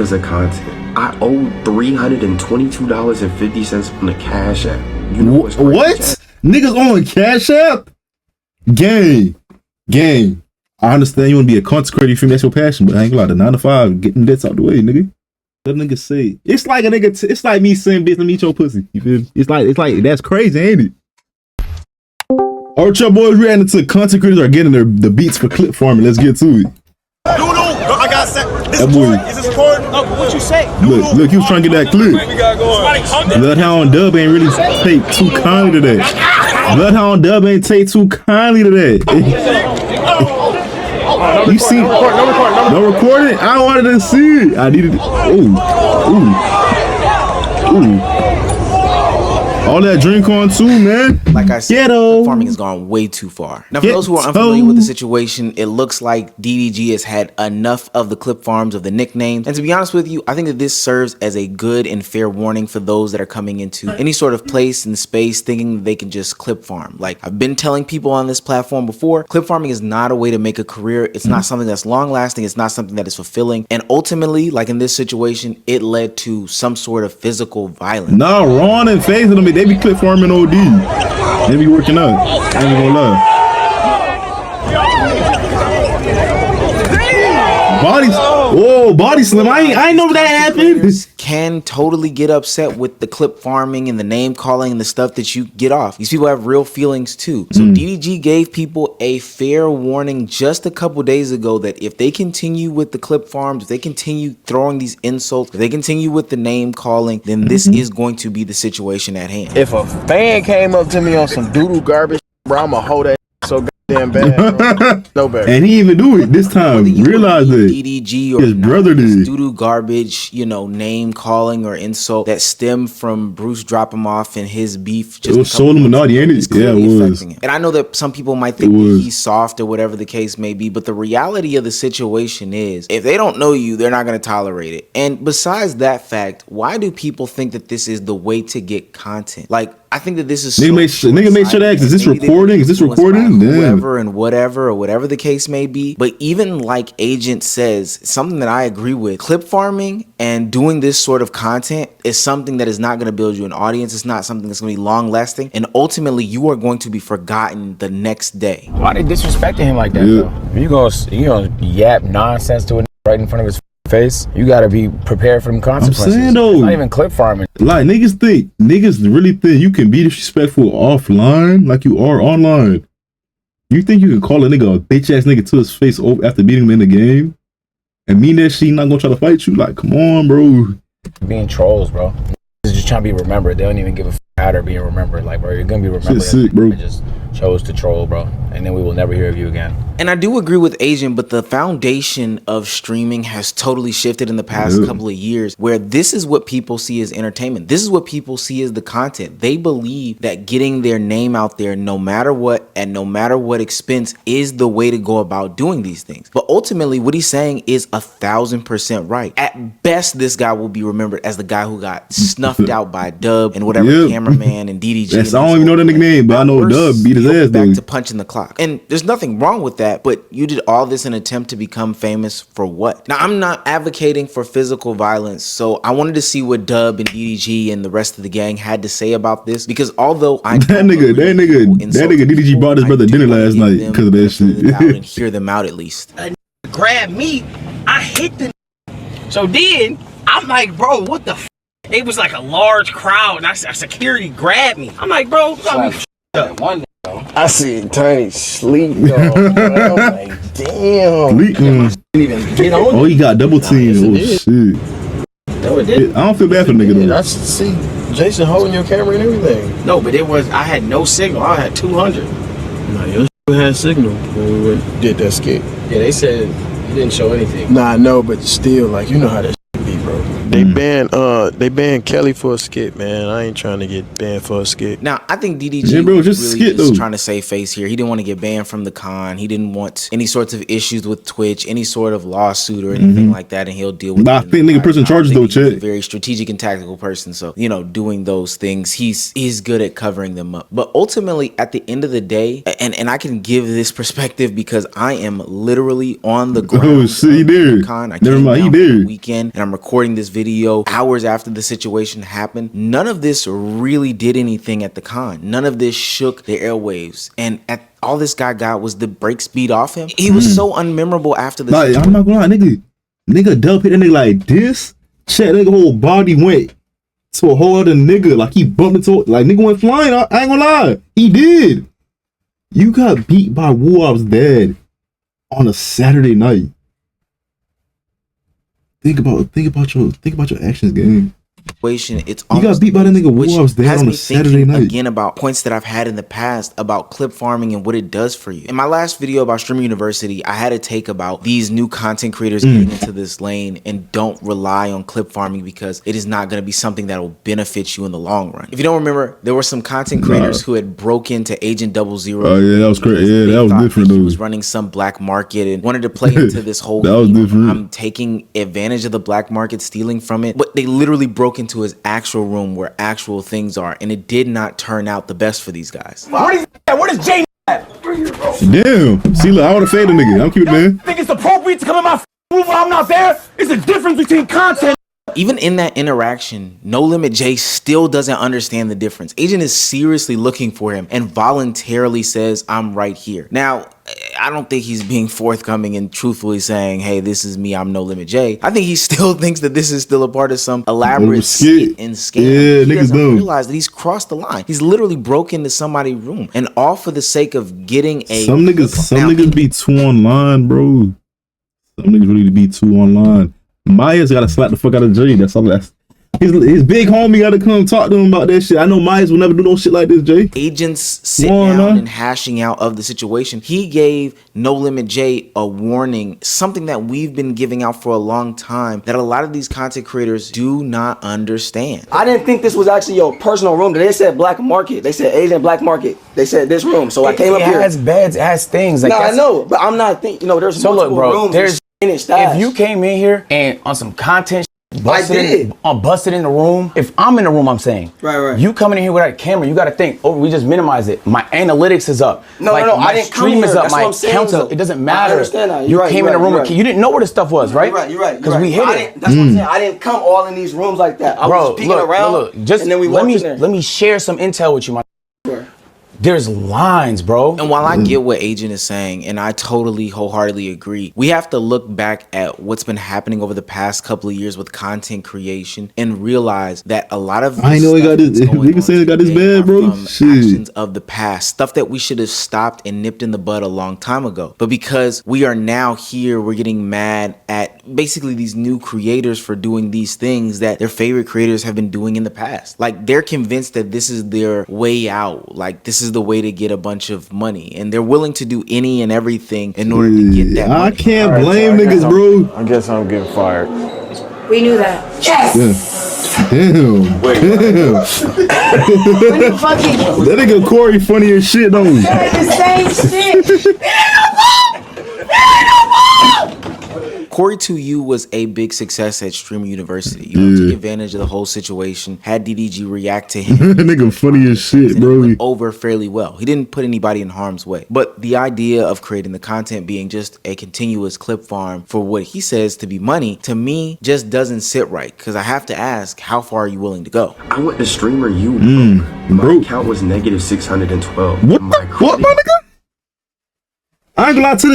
of content. I owe $322.50 on the Cash App. You know what's crazy, what? Chat? Niggas on Cash App? Gang. I understand you want to be a content creator, you feel me? That's your passion, but I ain't gonna lie, the 9 to 5, getting debts out the way, nigga. That nigga say, it's like a nigga, it's like me saying, bitch, let me eat your pussy. You feel me? It's like, that's crazy, ain't it? Alright, y'all boys, reacting to content creators are getting the beats for clip farming. Let's get to it. I got set. This That boy. Is this recording? Oh, what you say? Look, he was trying to get that clip. Bloodhound Dub ain't really take too kindly to that. Bloodhound Dub ain't take too kindly to that. You see? No recording. I wanted to see it. I needed it. Ooh. All that drink on too, man. Like I said, clip farming has gone way too far. Now, for those who are unfamiliar with the situation, it looks like DDG has had enough of the clip farms, of the nicknames. And to be honest with you, I think that this serves as a good and fair warning for those that are coming into any sort of place and space thinking that they can just clip farm. Like I've been telling people on this platform before, clip farming is not a way to make a career. It's not something that's long lasting. It's not something that is fulfilling. And ultimately, like in this situation, it led to some sort of physical violence. Nah, Ron and Faith, they be clip farming OD. They be working out. I ain't gonna lie. Body slam. I ain't know that happened. Can totally get upset with the clip farming and the name calling and the stuff that you get off. These people have real feelings too. So DDG gave people a fair warning just a couple days ago that if they continue with the clip farms, if they continue throwing these insults, if they continue with the name calling, then this is going to be the situation at hand. If a fan came up to me on some doodle garbage, bro, I'ma hold that so damn bad, bro. No better. And he even do it this time. Realize that DDG or his brother did. Doodoo garbage, you know, name calling or insult that stem from Bruce dropping him off and his beef. Just it was so Illuminati, ain't it? Yeah, it was. And I know that some people might think that he's soft or whatever the case may be, but the reality of the situation is, if they don't know you, they're not going to tolerate it. And besides that fact, why do people think that this is the way to get content? Like, I think that this is nigga made sure to ask, is this recording? Is this recording? Whoever and whatever or whatever the case may be. But even like Agent says, something that I agree with, clip farming and doing this sort of content is something that is not going to build you an audience. It's not something that's going to be long lasting. And ultimately you are going to be forgotten the next day. Why they disrespecting him like that though? You gonna yap nonsense to it right in front of his face? You gotta be prepared for them consequences. I'm saying though, it's not even clip farming. Like niggas really think you can be disrespectful offline like you are online. You think you can call a nigga a bitch ass nigga to his face over after beating him in the game and mean that she not gonna try to fight you? Like, come on, bro. Being trolls, bro. It's just trying to be remembered. They don't even give a out or being remembered. Like, bro, you're gonna be remembered. Sick, bro. I just chose to troll, bro, and then we will never hear of you again. And I do agree with Agent, but the foundation of streaming has totally shifted in the past couple of years, where this is what people see as entertainment. This is what people see as the content. They believe that getting their name out there, no matter what and no matter what expense, is the way to go about doing these things. But ultimately, what he's saying is 1000% right. At best, this guy will be remembered as the guy who got snuffed out by Dub and whatever cameraman and DDG. Yes, I don't even know the nickname, but I know Dub beat his ass back to punching the clock. And there's nothing wrong with that, but you did all this in an attempt to become famous for what? Now, I'm not advocating for physical violence, so I wanted to see what Dub and DDG and the rest of the gang had to say about this, because although I that nigga DDG brought his brother dinner last night because of that shit. And hear them out at least. Grab me, I hit the. So then I'm like, bro, what the? It was like a large crowd, and security grabbed me. I'm like, bro, I see Tiny sleep, dog. I'm like, damn. Didn't even get on. Oh, he got double teamed. Oh shit. No, it didn't. I don't feel bad for the nigga though. I see Jason holding your camera and everything. No, but I had no signal. I had 200. No, your had signal when we did that skit. Yeah, they said it didn't show anything. Nah, I know, but still, like, you know how that be, bro. They banned Kelly for a skit, man. I ain't trying to get banned for a skit. Now, I think DDG Yeah, bro, was just really skit, just though. trying to save face here. He didn't want to get banned from the con. He didn't want any sorts of issues with Twitch, any sort of lawsuit or anything like that, and he'll deal with it. I think nigga prison charges though, He's a Chet. very strategic and tactical person, so you know, doing those things, he's good at covering them up. But ultimately, at the end of the day, and I can give this perspective because I am literally on the ground. Oh shit, he did. Con. I Never came mind, he down for the did. weekend, and I'm recording this video hours after the situation happened. None of this really did anything at the con. None of this shook the airwaves, and all this guy got was the brakes beat off him. He was so unmemorable after the Like, I'm not gonna lie, nigga dub hit a nigga like this. Shit, nigga whole body went to a whole other nigga. Like he bumped into, like nigga went flying. I ain't gonna lie, he did. You got beat by Wu-Op's dad on a Saturday night. Think about your actions, gang. situation, it's You got beat by the nigga which Wu-Op's dad has on me a Saturday thinking night. again about points that I've had in the past about clip farming and what it does for you. In my last video about Streamer University, I had a take about these new content creators getting into this lane and don't rely on clip farming because it is not going to be something that will benefit you in the long run. If you don't remember, there were some content creators who had broke into Agent 00. Oh yeah, that was crazy. Yeah, that was different He though. was running some black market and wanted to play into this whole That was theme of, different. I'm taking advantage of the black market, stealing from it. But they literally broke into his actual room where actual things are, and it did not turn out the best for these guys. Where is Jay at? Damn. See, look, I would have faded the nigga. I'm keeping it, man. Think it's appropriate to come in my room when I'm not there? It's a difference between content. Even in that interaction, No Limit Jay still doesn't understand the difference. Agent is seriously looking for him and voluntarily says, I'm right here. Now, I don't think he's being forthcoming and truthfully saying, hey, this is me, I'm No Limit Jay. I think he still thinks that this is still a part of some elaborate skit and scam. Yeah, he niggas doesn't dumb. realize that he's crossed the line. He's literally broke into somebody's room, and all for the sake of getting a... Some niggas be too online, bro. Some niggas really be too online. Myers gotta slap the fuck out of Jay. That's all. That's his big homie gotta come talk to him about that shit. I know Myers will never do no shit like this, Jay. Agents sitting down and hashing out of the situation. He gave No Limit Jay a warning, something that we've been giving out for a long time that a lot of these content creators do not understand. I didn't think this was actually your personal room. They said black market. They said Asian black market. They said this room. So I came up here. It has beds, it has things. Like No, I know, but I'm not thinking. You know, there's So look, multiple bro, rooms. there's in it stash. if you came in here and on some content busted did. busted in the room. If I'm in the room, I'm saying. Right. You coming in here without a camera, you gotta think, oh, we just minimize it. My analytics is up. No, like, no, my I didn't come stream is here. up, That's my what I'm saying, count though. up. It doesn't I matter. understand that. You You're right, came you're in the right, room, you're right. you didn't know where the stuff was, right? You're right. Because we hit it. That's what I'm saying. I didn't come all in these rooms like that. I was peeking around, just and then we let walked in there. me share some intel with you, my. There's lines, bro. And while I get what Agent is saying, and I totally wholeheartedly agree, we have to look back at what's been happening over the past couple of years with content creation and realize that a lot of I know he got this. this Niggas saying he got this bad, bro. Shit. actions of the past, stuff that we should have stopped and nipped in the bud a long time ago. But because we are now here, we're getting mad at basically these new creators for doing these things that their favorite creators have been doing in the past. Like, they're convinced that this is their way out. Like, this is the way to get a bunch of money, and they're willing to do any and everything in order to get that money. I can't blame niggas, bro. I guess I'm getting fired. We knew that. Yes! Damn. That nigga Corey funny as shit, though. The same shit. Corey 2U was a big success at Streamer University. You know, took advantage of the whole situation, had DDG react to him. That nigga funny as shit, and bro. it went over fairly well. He didn't put anybody in harm's way. But the idea of creating the content being just a continuous clip farm for what he says to be money, to me, just doesn't sit right. Because I have to ask, how far are you willing to go? I went to Streamer U. My bro. account was negative 612. What My the? What, my credit- nigga? I ain't gonna lie, to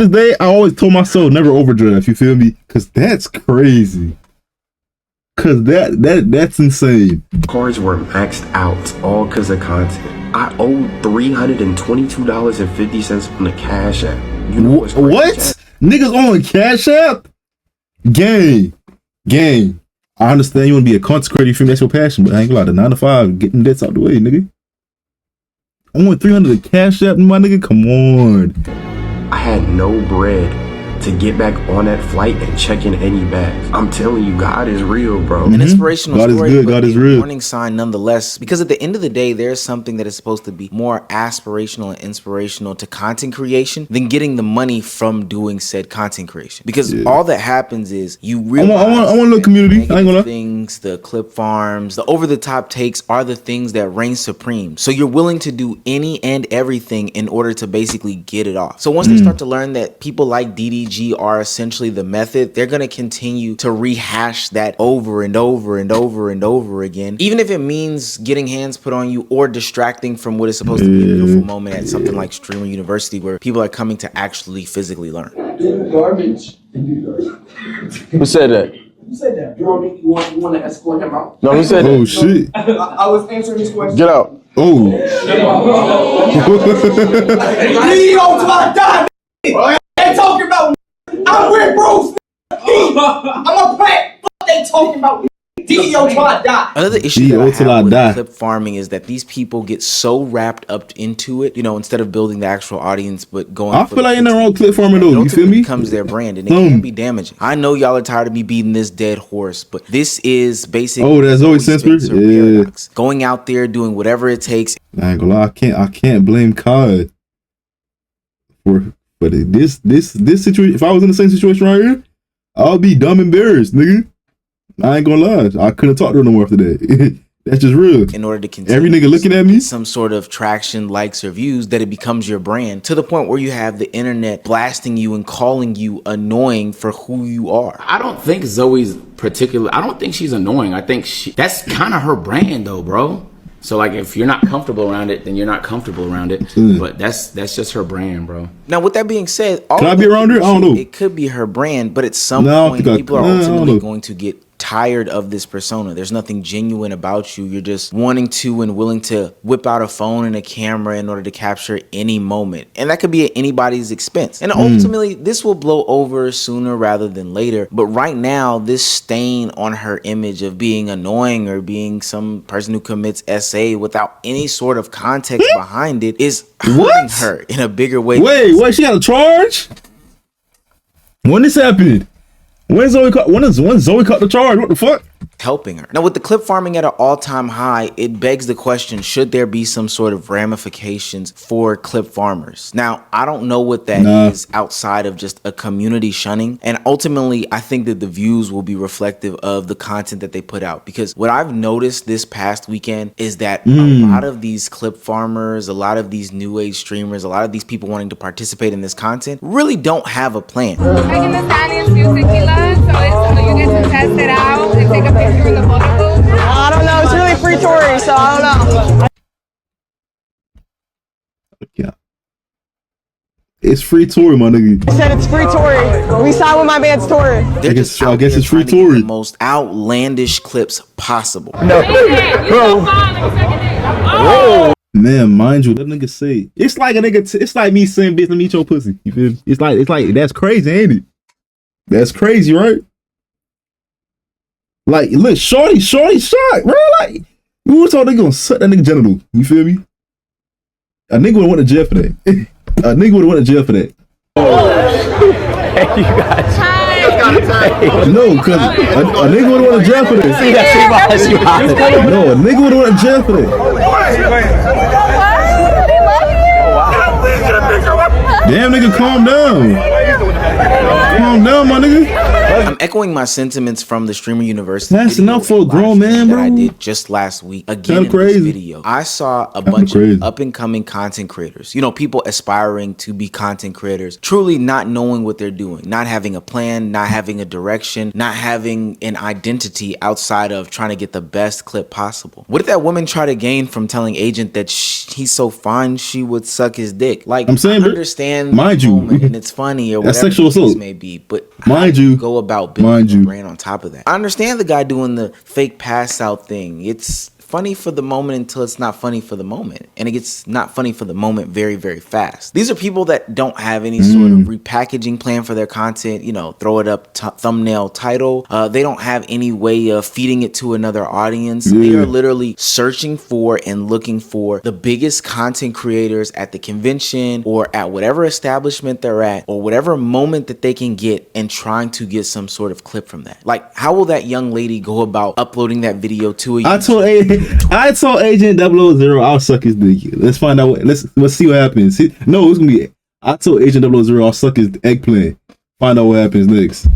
this day, I always told myself never overdraft, you feel me? Cause that's crazy. Cause that's insane. Cards were maxed out, all because of content. I owed $322.50 on the Cash App. You know what's crazy, What? Jack? Niggas on Cash App? Gang. I understand you wanna be a content creator, you feel me? That's your passion, but I ain't gonna lie, the 9 to 5, getting debts out the way, nigga. I want 300 to Cash App, my nigga. Come on. I had no bread to get back on that flight and check in any bags. I'm telling you, God is real, bro. An inspirational God story, is good. but God is a real. warning sign nonetheless. Because at the end of the day, there's something that is supposed to be more aspirational and inspirational to content creation than getting the money from doing said content creation. Because all that happens is you realize I want a little community. I ain't gonna lie. things, the clip farms, the over-the-top takes are the things that reign supreme. So you're willing to do any and everything in order to basically get it off. So once they start to learn that people like DDG are essentially the method, they're going to continue to rehash that over and over and over and over again, even if it means getting hands put on you or distracting from what is supposed to be a beautiful moment at something like Streamer University, where people are coming to actually physically learn. Garbage. Who said that? You said that. You want to escort him out? No, who said that? Oh shit. I was answering his question. Get out. Oh. Leave on till I die. They talking about. I'm with Bruce. I'm a plant. What they talking about? DEO till I die. Another issue that I have with clip farming is that these people get so wrapped up into it, you know, instead of building the actual audience, but going. I feel like in the wrong clip farming though. You feel me? It becomes their brand, and it can be damaging. I know y'all are tired of me beating this dead horse, but this is basically. Oh, that's always sensitive. Yeah. Going out there doing whatever it takes. I ain't gonna lie. I can't blame COD for this situation. If I was in the same situation right here, I'll be dumb embarrassed, nigga. I ain't gonna lie. I couldn't talk to her no more after that. That's just real. In order to continue every nigga looking at me, some sort of traction, likes, or views, that it becomes your brand to the point where you have the internet blasting you and calling you annoying for who you are. I don't think Zoe's particular. I don't think she's annoying. I think that's kind of her brand, though, bro. So like, if you're not comfortable around it, then you're not comfortable around it. But that's just her brand, bro. Now, with that being said, can I be around her? I don't know. It could be her brand, but at some point, people are ultimately going to get tired of this persona. There's nothing genuine about you. You're just wanting to and willing to whip out a phone and a camera in order to capture any moment. And that could be at anybody's expense. And ultimately, this will blow over sooner rather than later. But right now, this stain on her image of being annoying or being some person who commits SA without any sort of context behind it is hurting her in a bigger way. Wait, she got a charge? When this happened? When Zoe caught the charge? What the fuck? Helping her. Now, with the clip farming at an all-time high, it begs the question, should there be some sort of ramifications for clip farmers? Now, I don't know what that is outside of just a community shunning. And ultimately, I think that the views will be reflective of the content that they put out. Because what I've noticed this past weekend is that a lot of these clip farmers, a lot of these new age streamers, a lot of these people wanting to participate in this content really don't have a plan. Making the stallions do tequila, so you get to test it out and take a picture in the photo booth. I don't know. It's really free Tory, so I don't know. Yeah. It's free Tory, my nigga. I said it's free Tory. We signed with my man's Tory. I guess it's free Tory. The most outlandish clips possible. No. Bro. Man, mind you, that nigga say it's like a nigga. It's like me saying, "Bitch, let me eat your pussy." You feel me? It's like that's crazy, ain't it? That's crazy, right? Like, look, shorty shot, bro. Like, you would thought they gonna suck that nigga genital. You feel me? A nigga would went to jail for that. A nigga would went to jail for that. Hey, you guys. No, cause a nigga would went to jail for that. See that? No, a nigga would went to jail for that. Damn, nigga, calm down. Calm down, my nigga. I'm echoing my sentiments from the Streamer University. That's enough for a grown man, bro. That I did just last week. Again, in this video, I saw a bunch of up and coming content creators. You know, people aspiring to be content creators, truly not knowing what they're doing, not having a plan, not having a direction, not having an identity outside of trying to get the best clip possible. What did that woman try to gain from telling Agent that he's so fine she would suck his dick? Like, I'm saying, I understand, mind you, and it's funny or that's whatever sexual the case assault. may be, but mind you, go about building a brand on top of that. I understand the guy doing the fake pass out thing. It's funny for the moment until it's not funny for the moment. And it gets not funny for the moment very, very fast. These are people that don't have any sort of repackaging plan for their content, you know, throw it up, thumbnail, title. They don't have any way of feeding it to another audience. They are literally searching for and looking for the biggest content creators at the convention or at whatever establishment they're at or whatever moment that they can get and trying to get some sort of clip from that. Like, how will that young lady go about uploading that video to a YouTube? I told Agent 000 I'll suck his dick. Let's find out. Let's see what happens. No, it's gonna be. I told Agent 000 I'll suck his eggplant. Find out what happens next.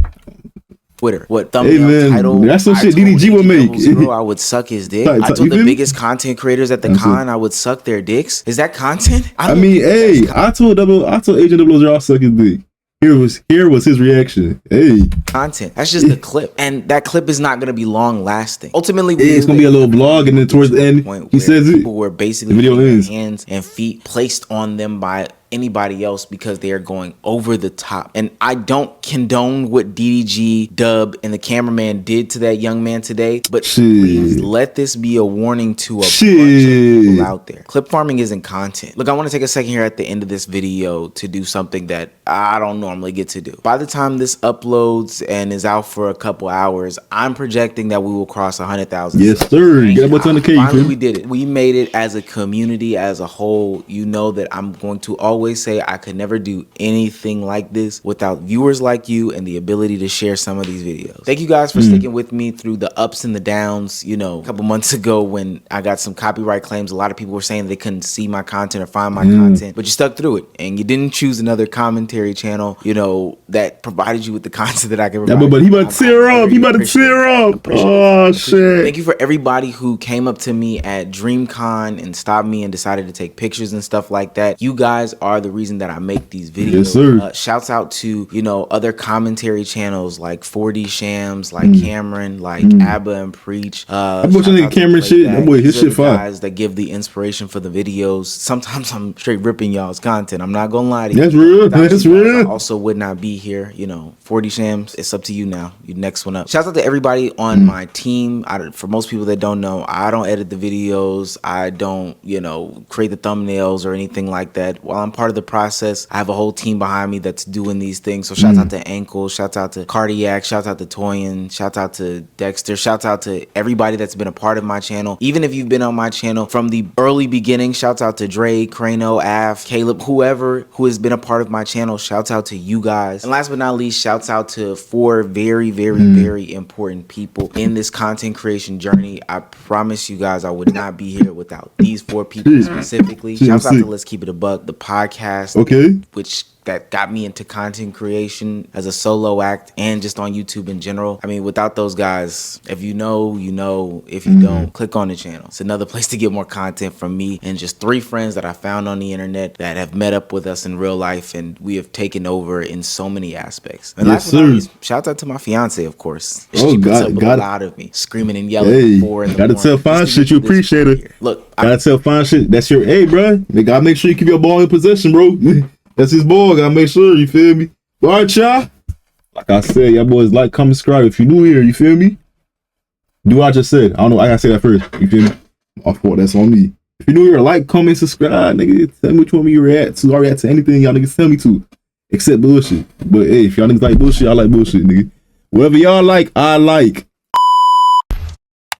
Twitter. What thumbnail, title? That's some shit DDG would make. I would suck his dick. I told the biggest content creators at the con I would suck their dicks. Is that content? I mean, hey, I told Agent 000 I'll suck his dick. Here was his reaction. Hey, content. That's just the clip, and that clip is not going to be long lasting. Ultimately, it's going to be a little vlog, and then towards the end, he says it. People were basically the video ends. Hands and feet placed on them by anybody else because they are going over the top. And I don't condone what DDG, Dub, and the cameraman did to that young man today, but please let this be a warning to a bunch of people out there. Clip farming isn't content. Look, I want to take a second here at the end of this video to do something that I don't normally get to do. By the time this uploads and is out for a couple hours, I'm projecting that we will cross 100,000. Yes, sir. Get what's on the cake. Finally, we did it. We made it as a community, as a whole. You know that I'm going to always say I could never do anything like this without viewers like you and the ability to share some of these videos. Thank you guys for sticking with me through the ups and the downs. You know, a couple months ago when I got some copyright claims, a lot of people were saying they couldn't see my content or find my content, but you stuck through it and you didn't choose another commentary channel, you know, that provided you with the content that I can provide. But he about to tear up. He about to tear up. Oh, shit. Thank you for everybody who came up to me at DreamCon and stopped me and decided to take pictures and stuff like that. You guys are the reason that I make these videos. Yes, sir. Shouts out to, you know, other commentary channels like 4D Shams, like Cameron, like Abba and Preach. I'm watching Cameron shit. That boy, his shit fire. Guys that give the inspiration for the videos. Sometimes I'm straight ripping y'all's content. I'm not gonna lie to you. That's real. That's real. I also would not be here. You know, 4D Shams. It's up to you now. You next one up. Shouts out to everybody on my team. For most people that don't know, I don't edit the videos. I don't, you know, create the thumbnails or anything like that. While I'm part of the process, I have a whole team behind me that's doing these things. So shouts out to Ankle, shouts out to Cardiac, shouts out to Toyin, shouts out to Dexter, shouts out to everybody that's been a part of my channel. Even if you've been on my channel from the early beginning, shouts out to Dre, Crano, Af, Caleb, whoever who has been a part of my channel, shouts out to you guys. And last but not least, shouts out to 4 very, very important people in this content creation journey. I promise you guys I would not be here without these 4 people specifically. Shouts out to Let's Keep It a Buck, the podcast, which that got me into content creation as a solo act and just on YouTube in general. I mean, without those guys, if you know, you know. If you don't, click on the channel. It's another place to get more content from me and just 3 friends that I found on the internet that have met up with us in real life, and we have taken over in so many aspects. And last but not least, shout out to my fiance, of course. She puts up a lot of me screaming and yelling before in the morning. Gotta tell fine shit you appreciate it. Look, gotta tell fine shit. That's your bro. They gotta make sure you keep your ball in possession, bro. That's his ball. Gotta make sure, you feel me? All right, y'all. Like I said, y'all boys like, comment, subscribe. If you're new here, you feel me? Do what I just said. I don't know. I gotta say that first. You feel me? Off court, that's on me. If you're new here, like, comment, subscribe, nigga. Tell me which one you react to. I react to anything y'all niggas tell me to. Except bullshit. But hey, if y'all niggas like bullshit, I like bullshit, nigga. Whatever y'all like, I like.